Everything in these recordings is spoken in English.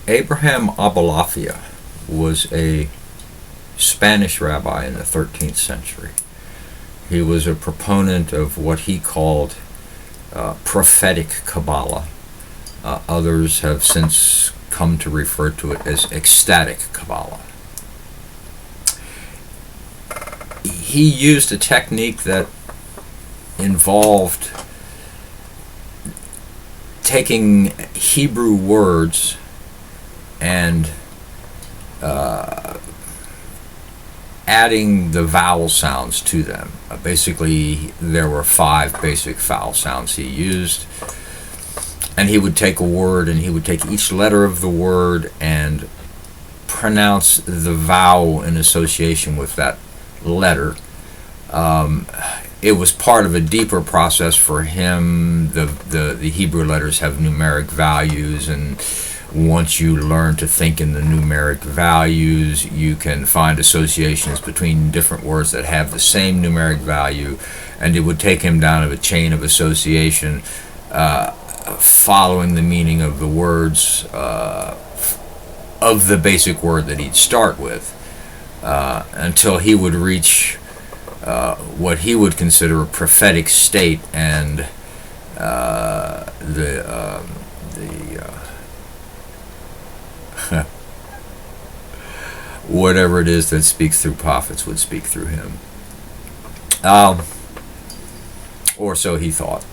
Abraham Abulafia was a Spanish rabbi in the 13th century. He was a proponent of what he called prophetic Kabbalah. Others have since come to refer to it as ecstatic Kabbalah. He used a technique that involved taking Hebrew words and adding the vowel sounds to them. Basically, there were 5 basic vowel sounds he used, and he would take a word and he would take each letter of the word and pronounce the vowel in association with that letter. It was part of a deeper process for him. The Hebrew letters have numeric values, and once you learn to think in the numeric values, you can find associations between different words that have the same numeric value, and it would take him down a chain of association following the meaning of the words of the basic word that he'd start with until he would reach what he would consider a prophetic state, and whatever it is that speaks through prophets would speak through him. Or so he thought.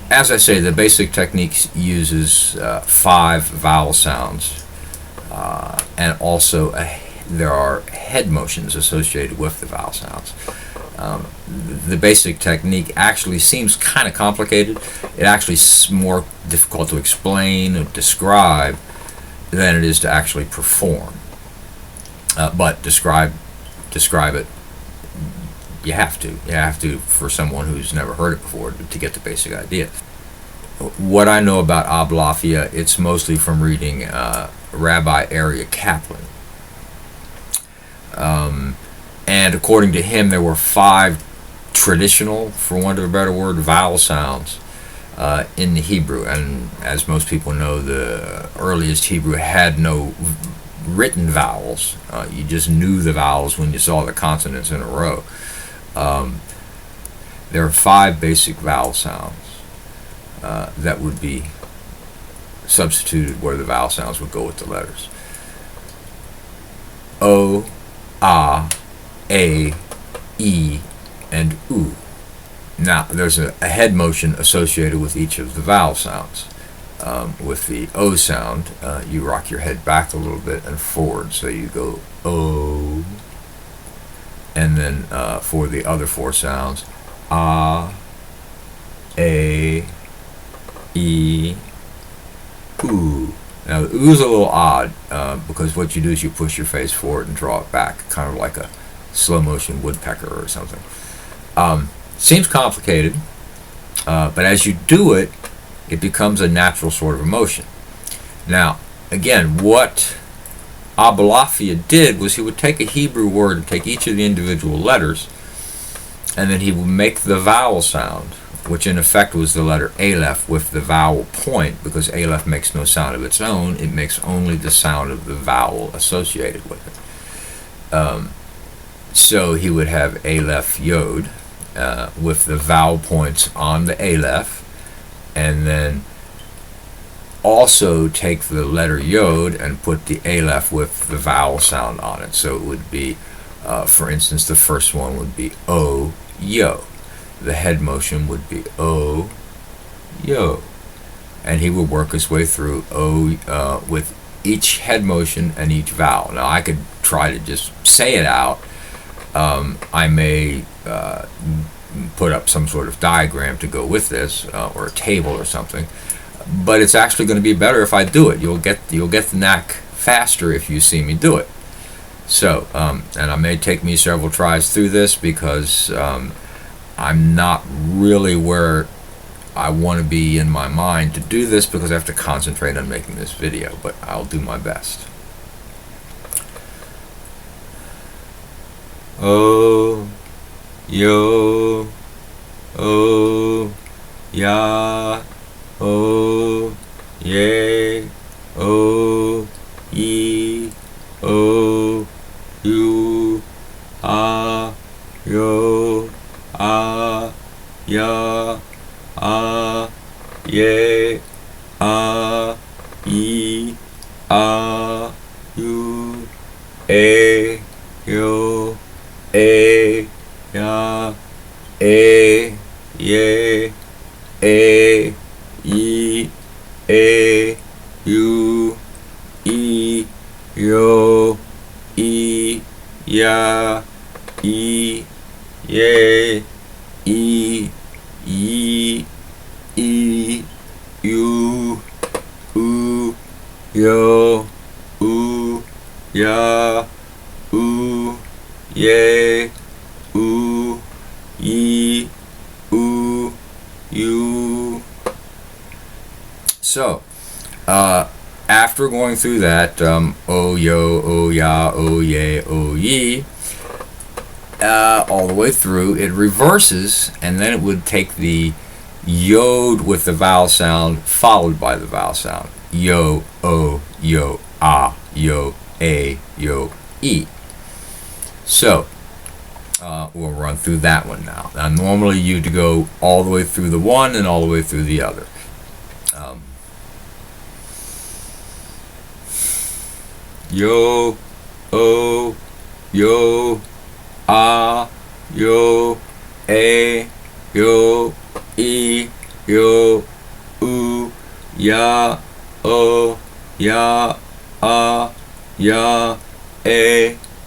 As I say, the basic technique uses 5 vowel sounds, and also there are head motions associated with the vowel sounds. The basic technique actually seems kind of complicated. It actually is more difficult to explain or describe than it is to actually perform. But describe it. You have to for someone who's never heard it before to get the basic idea. What I know about Abulafia, it's mostly from reading Rabbi Area Kaplan. And according to him, there were 5 traditional, for want of a better word, vowel sounds in the Hebrew. And as most people know, the earliest Hebrew had no written vowels. You just knew the vowels when you saw the consonants in a row. There are 5 basic vowel sounds that would be substituted where the vowel sounds would go with the letters. O, A, E, and U. Now, there's a head motion associated with each of the vowel sounds. With the O sound, you rock your head back a little bit and forward, so you go O. And then for the other 4 sounds, A, E, U. Now, the U's a little odd because what you do is you push your face forward and draw it back, kind of like a slow motion woodpecker or something. Seems complicated, but as you do it, it becomes a natural sort of emotion. Now, again, what Abulafia did was he would take a Hebrew word and take each of the individual letters, and then he would make the vowel sound, which in effect was the letter Aleph with the vowel point, because Aleph makes no sound of its own, it makes only the sound of the vowel associated with it. So he would have Aleph Yod with the vowel points on the Aleph, and then also take the letter Yod and put the Aleph with the vowel sound on it. So it would be, for instance, the first one would be O, Yo. The head motion would be O, Yo. And he would work his way through O with each head motion and each vowel. Now, I could try to just say it out. I may put up some sort of diagram to go with this, or a table or something. But it's actually going to be better if I do it. You'll get the knack faster if you see me do it. So, and it may take me several tries through this because I'm not really where I want to be in my mind to do this, because I have to concentrate on making this video, but I'll do my best. O, Yo, O, Ya, O, ye, o, ye, o, you, yo, ya, ye, ye, you, yo, ya, ye, ye, you, yo, ya, ye, you, yo, ya, ye, ye, you. So, after going through that, o, yo, o, ya, o, ye, o, ye, all the way through, it reverses, and then it would take the yod with the vowel sound followed by the vowel sound. Yo, o, yo, yo, yo, e. So, we'll run through that one now. Now, normally you'd go all the way through the one and all the way through the other. Yo, o, yo, yo, yo, e, yo, ya, o, ya, ya,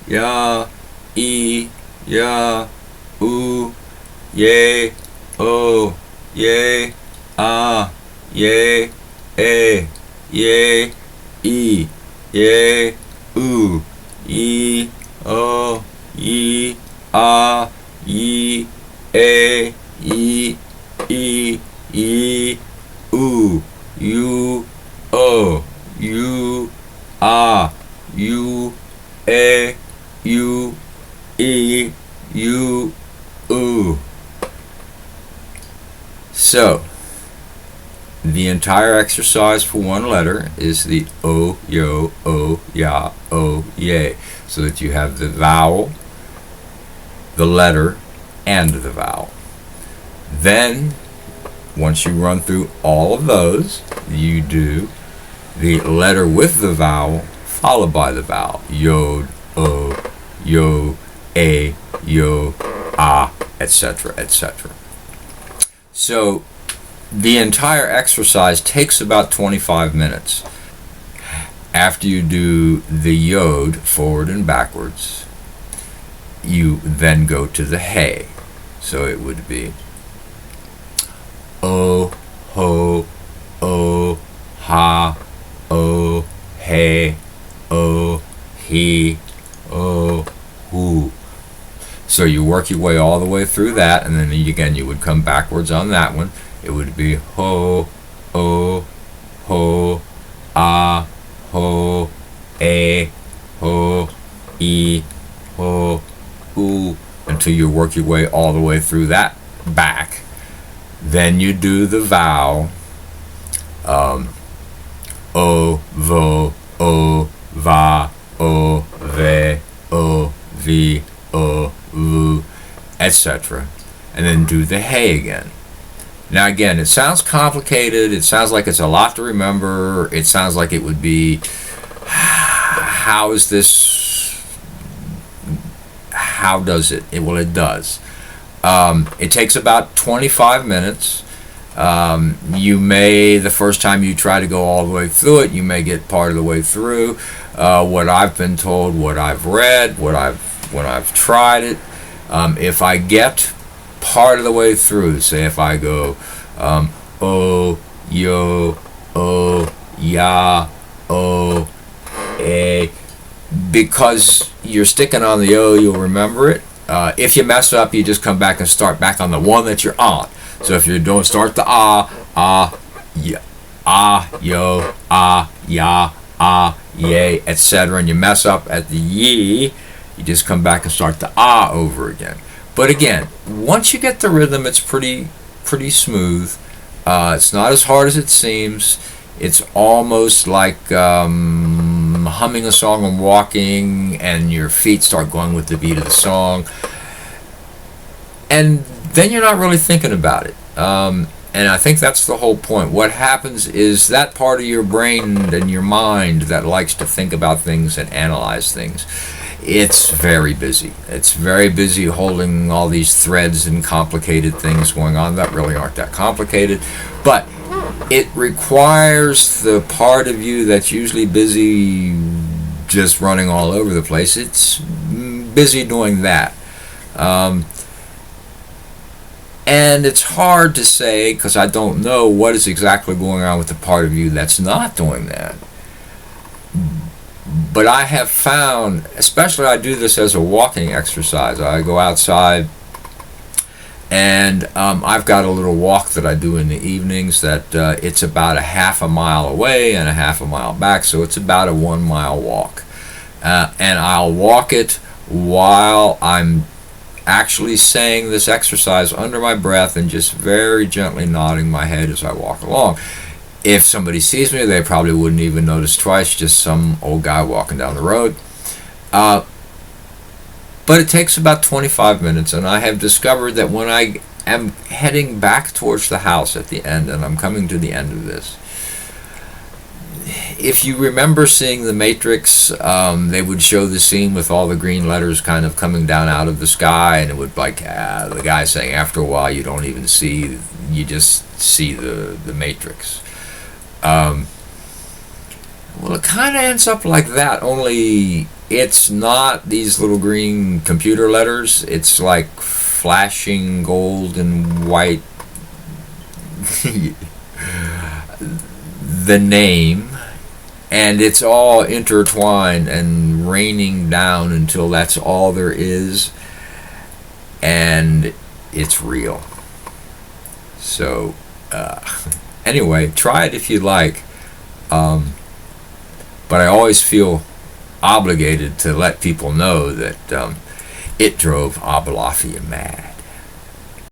ya, e, ya, ye, o, ye, ye, ye, e, ye, ye, o, ye, ye, ye, ye, you, o, you, you, you, you, So, the entire exercise for one letter is the o, yo, o, ya, o, ye. So that you have the vowel, the letter, and the vowel. Then, once you run through all of those, you do the letter with the vowel followed by the vowel. Yod, o, yo, yo, etc., etc. So, the entire exercise takes about 25 minutes. After you do the yod forward and backwards, you then go to the hey. So it would be o, ho, o, ha, o, he, o, he, o, hu. So you work your way all the way through that, and then again you would come backwards on that one. It would be ho, o, ho, ho, ho, e, ho, u, until you work your way all the way through that back. Then you do the vowel, o, vo, o, va, o, ve, o, vi, o, vu, etc. And then do the hey again. Now again, it sounds complicated, it sounds like it's a lot to remember, it sounds like it would be, how is this, how does it? Well, it does. It takes about 25 minutes. You may, the first time you try to go all the way through it, you may get part of the way through. What I've been told, what I've read, when I've tried it, if I get part of the way through, say if I go o, yo, o, ya, o, because you're sticking on the o, you'll remember it. If you mess up, you just come back and start back on the one that you're on. So if you don't start the yeah, yo, ya, ye, etc., and you mess up at the ye, you just come back and start the over again. But again, once you get the rhythm, it's pretty smooth. It's not as hard as it seems. It's almost like humming a song and walking, and your feet start going with the beat of the song. And then you're not really thinking about it. And I think that's the whole point. What happens is that part of your brain and your mind that likes to think about things and analyze things, it's very busy. It's very busy holding all these threads and complicated things going on that really aren't that complicated. But it requires the part of you that's usually busy just running all over the place. It's busy doing that. And it's hard to say, because I don't know what is exactly going on with the part of you that's not doing that. But I have found, especially I do this as a walking exercise. I go outside, and I've got a little walk that I do in the evenings that it's about a half a mile away and a half a mile back, so it's about a 1 mile walk. And I'll walk it while I'm actually saying this exercise under my breath and just very gently nodding my head as I walk along. If somebody sees me, they probably wouldn't even notice twice, just some old guy walking down the road. But it takes about 25 minutes, and I have discovered that when I am heading back towards the house at the end, and I'm coming to the end of this, if you remember seeing The Matrix, they would show the scene with all the green letters kind of coming down out of the sky, and it would the guy saying after a while you don't even see, you just see the Matrix. Well, it kind of ends up like that, only it's not these little green computer letters. It's like flashing gold and white. The name, and it's all intertwined and raining down until that's all there is, and it's real. So anyway, try it if you like, but I always feel obligated to let people know that it drove Abulafia mad.